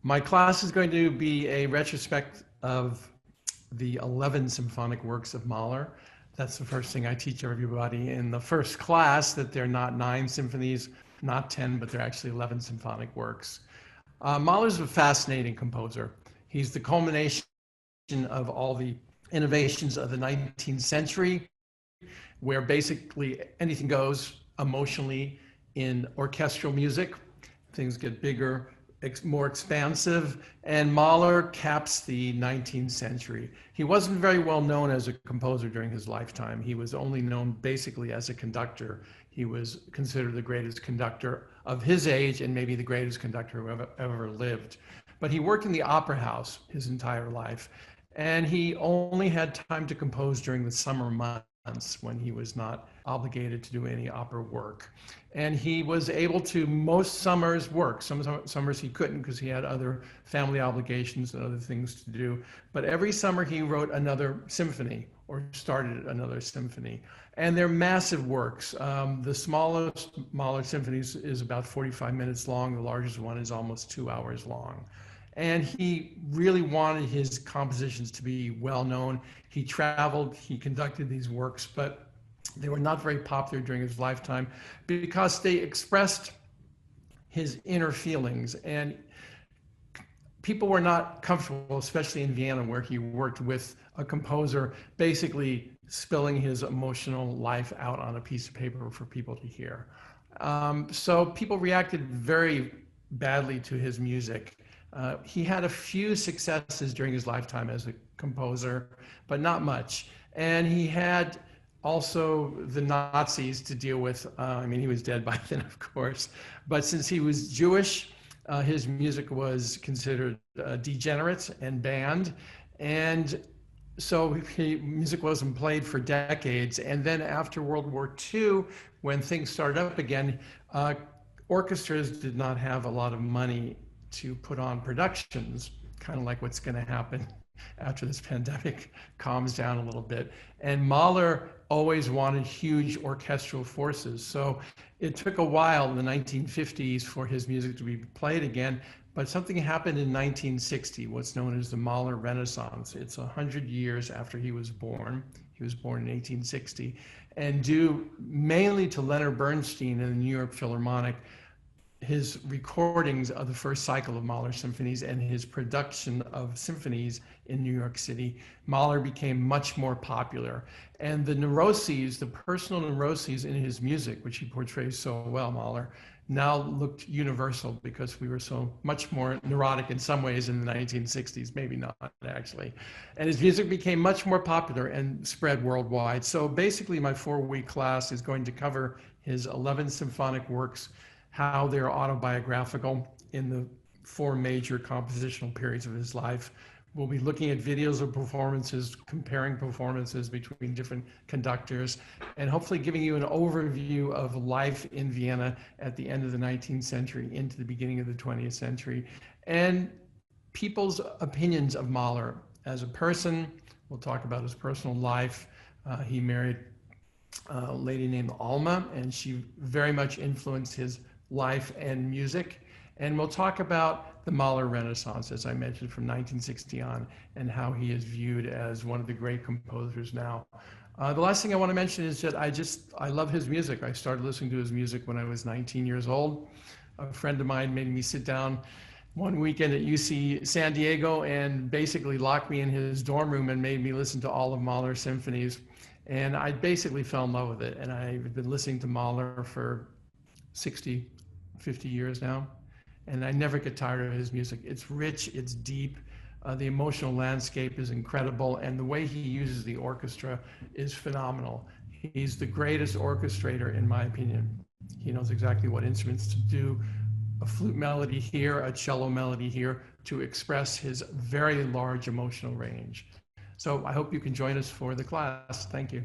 My class is going to be a retrospect of the 11 symphonic works of Mahler. That's the first thing I teach everybody in the first class, that they're not 9 symphonies, not 10, but they're actually 11 symphonic works. Mahler's a fascinating composer. He's the culmination of all the innovations of the 19th century, where basically anything goes emotionally in orchestral music. Things get bigger, more expansive, and Mahler caps the 19th century. He wasn't very well known as a composer during his lifetime. He was only known basically as a conductor. He was considered the greatest conductor of his age and maybe the greatest conductor who ever lived. But he worked in the opera house his entire life, and he only had time to compose during the summer months when he was not obligated to do any opera work. And he was able to most summers work. Some summers he couldn't because he had other family obligations and other things to do. But every summer he wrote another symphony or started another symphony. And they're massive works. The smallest Mahler symphonies is about 45 minutes long. The largest one is almost 2 hours long. And he really wanted his compositions to be well known. He traveled, he conducted these works, but they were not very popular during his lifetime because they expressed his inner feelings. And people were not comfortable, especially in Vienna, where he worked with a composer, basically spilling his emotional life out on a piece of paper for people to hear. So people reacted very badly to his music. He had a few successes during his lifetime as a composer, but not much. And he had also the Nazis to deal with. I mean, he was dead by then, of course. But since he was Jewish, his music was considered degenerate and banned. And so music wasn't played for decades. And then after World War II, when things started up again, orchestras did not have a lot of money to put on productions, kind of like what's going to happen after this pandemic calms down a little bit. And Mahler always wanted huge orchestral forces. So it took a while in the 1950s for his music to be played again, but something happened in 1960, what's known as the Mahler Renaissance. It's 100 years after he was born. He was born in 1860, and due mainly to Leonard Bernstein and the New York Philharmonic, his recordings of the first cycle of Mahler symphonies and his production of symphonies in New York City, Mahler became much more popular. And the neuroses, the personal neuroses in his music, which he portrays so well, Mahler, now looked universal because we were so much more neurotic in some ways in the 1960s, maybe not actually. And his music became much more popular and spread worldwide. So basically my 4-week class is going to cover his 11 symphonic works, how they're autobiographical in the 4 major compositional periods of his life. We'll be looking at videos of performances, comparing performances between different conductors, and hopefully giving you an overview of life in Vienna at the end of the 19th century into the beginning of the 20th century, and people's opinions of Mahler as a person. We'll talk about his personal life. He married a lady named Alma, and she very much influenced his life and music. And we'll talk about the Mahler Renaissance, as I mentioned, from 1960 on, and how he is viewed as one of the great composers now. The last thing I want to mention is that I love his music. I started listening to his music when I was 19 years old. A friend of mine made me sit down one weekend at UC San Diego and basically locked me in his dorm room and made me listen to all of Mahler's symphonies. And I basically fell in love with it. And I've been listening to Mahler for 50 years now, and I never get tired of his music. It's rich, it's deep, the emotional landscape is incredible, and the way he uses the orchestra is phenomenal. He's the greatest orchestrator, in my opinion. He knows exactly what instruments to do, a flute melody here, a cello melody here, to express his very large emotional range. So I hope you can join us for the class. Thank you.